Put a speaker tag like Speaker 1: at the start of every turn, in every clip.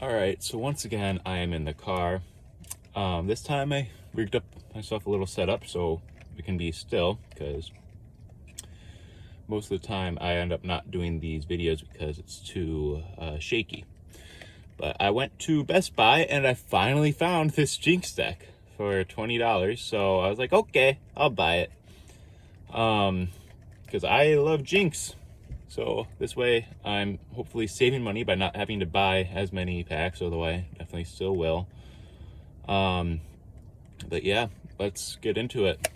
Speaker 1: Alright, so once again, I am in the car. This time I rigged up myself a little setup so it can be still, because most of the time I end up not doing these videos because it's too shaky. But I went to Best Buy and I finally found this Jinx deck for $20, so I was like, okay, I'll buy it. Because I love Jinx. So this way I'm hopefully saving money by not having to buy as many packs, although I definitely still will. But yeah, let's get into it.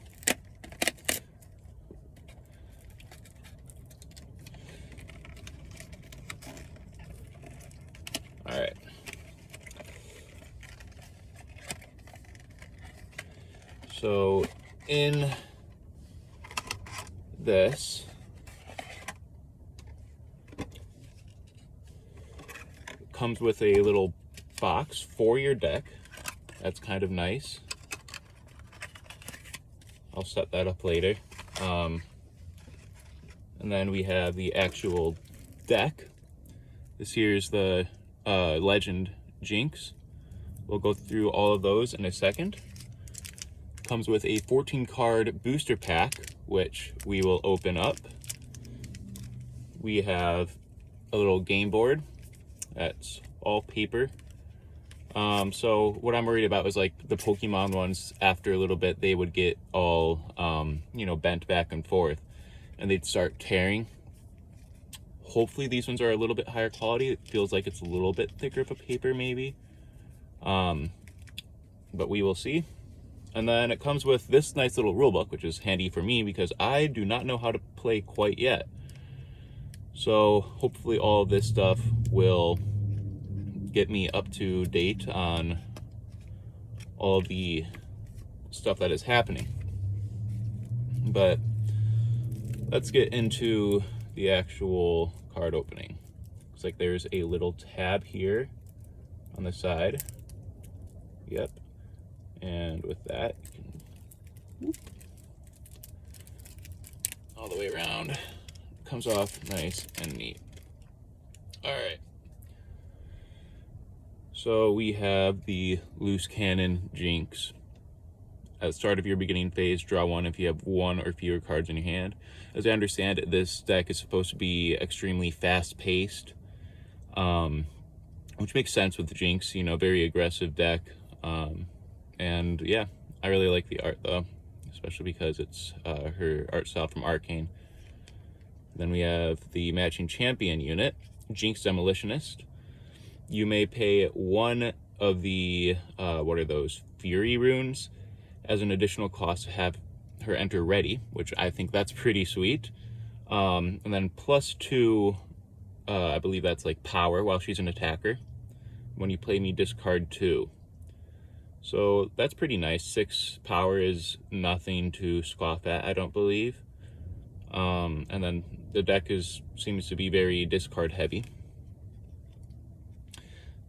Speaker 1: All right. So in this, it comes with a little box for your deck. That's kind of nice. I'll set that up later. And then we have the actual deck. This here's the Legend Jinx. We'll go through all of those in a second. Comes with a 14-card booster pack, which we will open up. We have a little game board that's all paper. So what I'm worried about is like the Pokemon ones, after a little bit, they would get all, bent back and forth and they'd start tearing. Hopefully these ones are a little bit higher quality. It feels like it's a little bit thicker of a paper maybe. But we will see. And then it comes with this nice little rule book, which is handy for me because I do not know how to play quite yet. So hopefully all of this stuff will get me up to date on all the stuff that is happening. But let's get into the actual card opening. Looks like there's a little tab here on the side. Yep. And with that, you can whoop, all the way around. Comes off nice and neat. All right. So we have the Loose Cannon Jinx. At the start of your beginning phase, draw one if you have one or fewer cards in your hand. As I understand it, this deck is supposed to be extremely fast-paced, which makes sense with the Jinx, very aggressive deck. And yeah, I really like the art though, especially because it's her art style from Arcane. Then we have the matching champion unit, Jinx Demolitionist. You may pay one of the, what are those, Fury runes as an additional cost to have her enter ready, which I think that's pretty sweet. And then +2, I believe that's like power while she's an attacker. When you play me, discard 2. So that's pretty nice. 6 power is nothing to scoff at, I don't believe. And then the deck seems to be very discard heavy.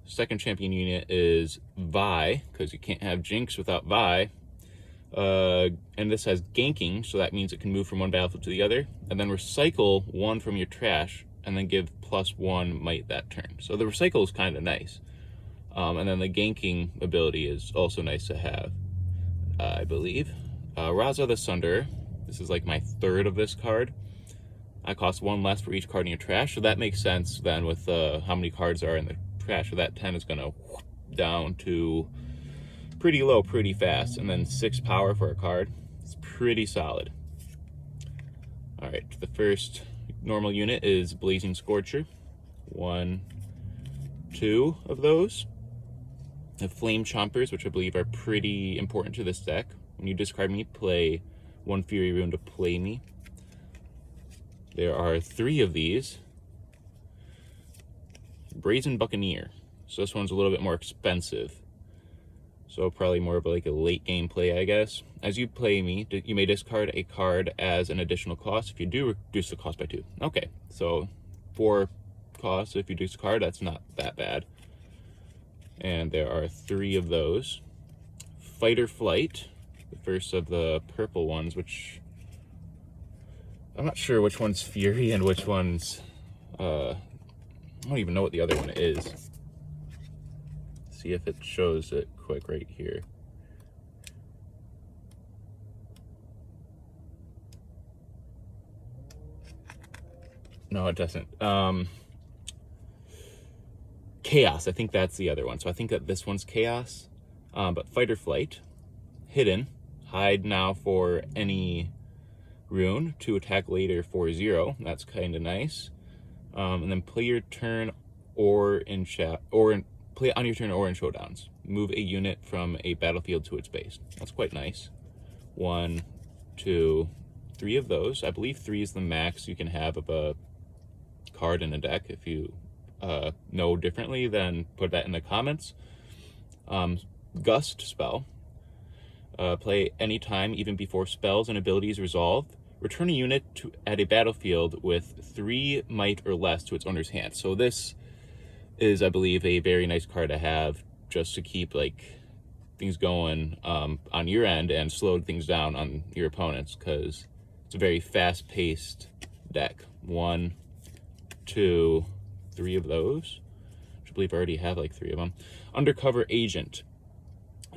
Speaker 1: Second champion unit is Vi, because you can't have Jinx without Vi. And this has ganking, so that means it can move from one battlefield to the other. And then recycle 1 from your trash, and then give +1 might that turn. So the recycle is kind of nice. And then the ganking ability is also nice to have, I believe. Raza the Sunderer. This is like my third of this card. I cost 1 less for each card in your trash, so that makes sense then with how many cards are in the trash. So that 10 is going to down to pretty low pretty fast. And then 6 power for a card. It's pretty solid. All right, the first normal unit is Blazing Scorcher. 1, 2 of those. The Flame Chompers, which I believe are pretty important to this deck. When you discard me, play 1 Fury rune to play me. There are 3 of these. Brazen Buccaneer. So this one's a little bit more expensive. So probably more of like a late game play, I guess. As you play me, you may discard a card as an additional cost. If you do, reduce the cost by 2. Okay, so 4 costs if you reduce a card, that's not that bad. And there are 3 of those. Fight or Flight, the first of the purple ones, which I'm not sure which one's Fury and which one's I don't even know what the other one is. see if it shows it quick right here. No, it doesn't. Chaos, I think that's the other one. So I think that this one's Chaos. But Fight or Flight, Hidden, hide now for any rune to attack later for 0. That's kind of nice. And then play your turn or in play on your turn or in showdowns. Move a unit from a battlefield to its base. That's quite nice. 1, 2, 3 of those. I believe 3 is the max you can have of a card in a deck. If you know differently, then put that in the comments. Gust spell. Play anytime, even before spells and abilities resolve. Return a unit at a battlefield with 3 might or less to its owner's hand. So this is, I believe, a very nice card to have just to keep like things going on your end and slow things down on your opponents, because it's a very fast-paced deck. 1, 2, 3 of those. I believe I already have like 3 of them. Undercover Agent.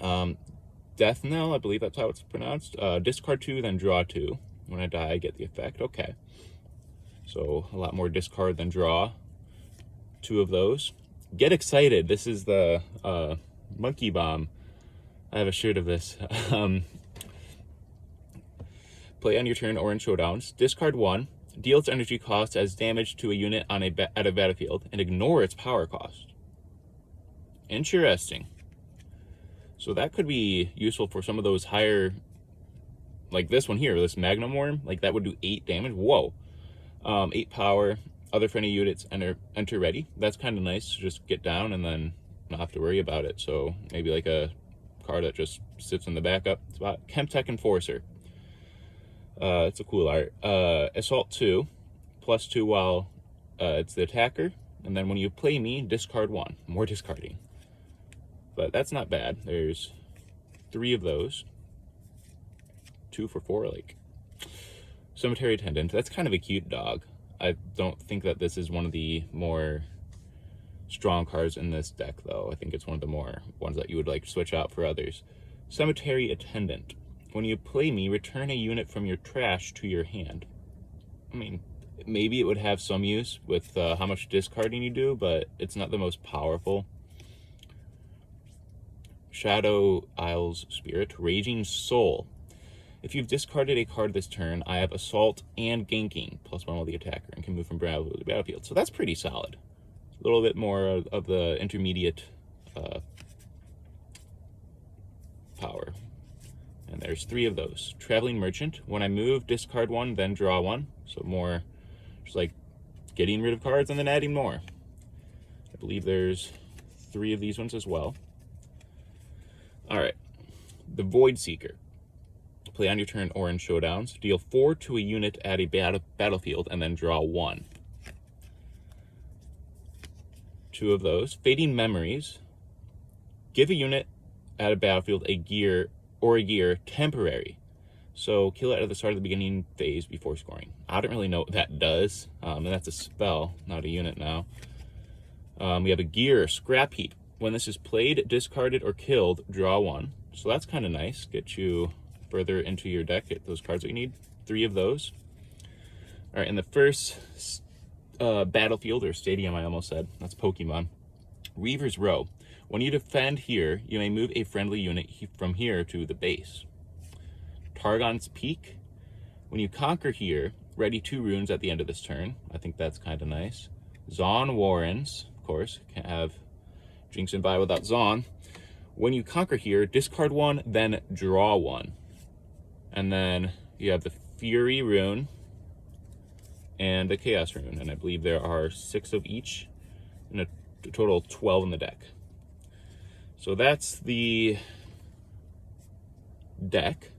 Speaker 1: Death Knell, I believe that's how it's pronounced. Discard 2, then draw 2. When I die, I get the effect. Okay. So a lot more discard than draw. 2 of those. Get Excited. This is the Monkey Bomb. I have a shirt of this. Play on your turn or in showdowns. Discard 1. Deal its energy cost as damage to a unit on at a battlefield and ignore its power cost. Interesting. So that could be useful for some of those higher, like this one here, this Magnum Worm. Like that would do 8 damage. Whoa. 8 power. Other friendly units enter ready. That's kind of nice to just get down and then not have to worry about it. So maybe like a card that just sits in the backup spot. Chemtech Enforcer. It's a cool art. Assault 2, +2 while it's the attacker. And then when you play me, discard 1. More discarding. But that's not bad. There's 3 of those. 2 for 4, like. Cemetery Attendant. That's kind of a cute dog. I don't think that this is one of the more strong cards in this deck, though. I think it's one of the more ones that you would like switch out for others. Cemetery Attendant. When you play me, return a unit from your trash to your hand. I mean, maybe it would have some use with how much discarding you do, but it's not the most powerful. Shadow Isles Spirit. Raging Soul. If you've discarded a card this turn, I have Assault and Ganking, +1 while the attacker, and can move from battlefield to battlefield. So that's pretty solid. A little bit more of the intermediate power. And there's 3 of those. Traveling Merchant. When I move, discard 1, then draw 1. So more just like getting rid of cards and then adding more. I believe there's 3 of these ones as well. All right. The Void Seeker. Play on your turn or in showdowns. Deal 4 to a unit at a battlefield and then draw 1. 2 of those. Fading Memories. Give a unit at a battlefield a gear temporary. So kill it at the start of the beginning phase before scoring. I don't really know what that does. And that's a spell, not a unit now. We have a gear Scrap Heap. When this is played, discarded, or killed, draw 1. So that's kind of nice. Get you further into your deck, get those cards that you need. 3 of those. All right, in the first battlefield, or stadium, I almost said. That's Pokemon. Reaver's Row. When you defend here, you may move a friendly unit from here to the base. Targon's Peak. When you conquer here, ready 2 runes at the end of this turn. I think that's kind of nice. Zaun Warrens, of course. Can't have Jinx and Vi without Zaun. When you conquer here, discard 1, then draw 1. And then you have the Fury Rune and the Chaos Rune. And I believe there are 6 of each, and a total of 12 in the deck. So that's the deck.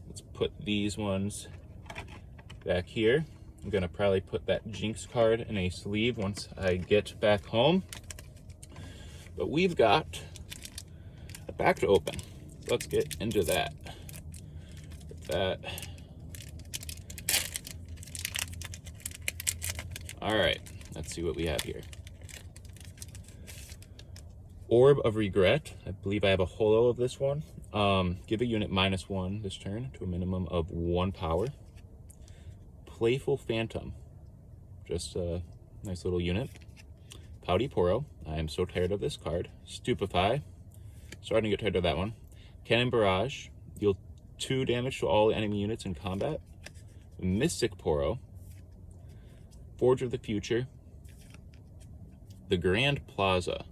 Speaker 1: Let's put these ones back here. I'm going to probably put that Jinx card in a sleeve once I get back home. But we've got a pack to open. Let's get into that. Put that. All right, let's see what we have here. Orb of Regret. I believe I have a holo of this one. Give a unit -1 this turn to a minimum of 1 power. Playful Phantom. Just a nice little unit. Pouty Poro. I am so tired of this card. Stupefy. Starting to get tired of that one. Cannon Barrage. Deal 2 damage to all enemy units in combat. Mystic Poro. Forge of the Future. The Grand Plaza.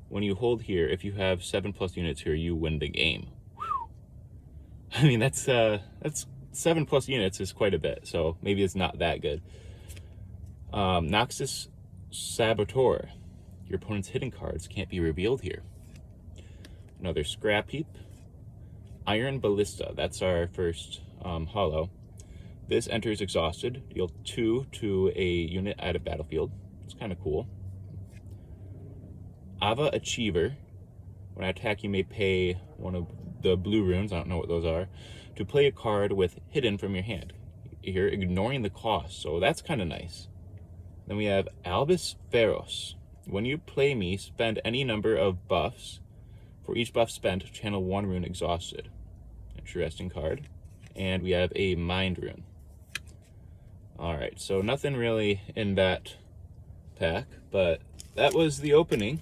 Speaker 1: When you hold here, if you have 7+ units here, you win the game. Whew. I mean, that's 7+ units is quite a bit, so maybe it's not that good. Noxus Saboteur. Your opponent's hidden cards can't be revealed here. Another Scrap Heap. Iron Ballista. That's our first holo. This enters exhausted. Deal 2 to a unit at a battlefield. It's kind of cool. Ava Achiever. When I attack, you may pay one of the blue runes, I don't know what those are, to play a card with hidden from your hand. You're ignoring the cost, so that's kind of nice. Then we have Albus Feros. When you play me, spend any number of buffs. For each buff spent, channel 1 rune exhausted. Interesting card. And we have a Mind Rune. Alright, so nothing really in that pack, but that was the opening.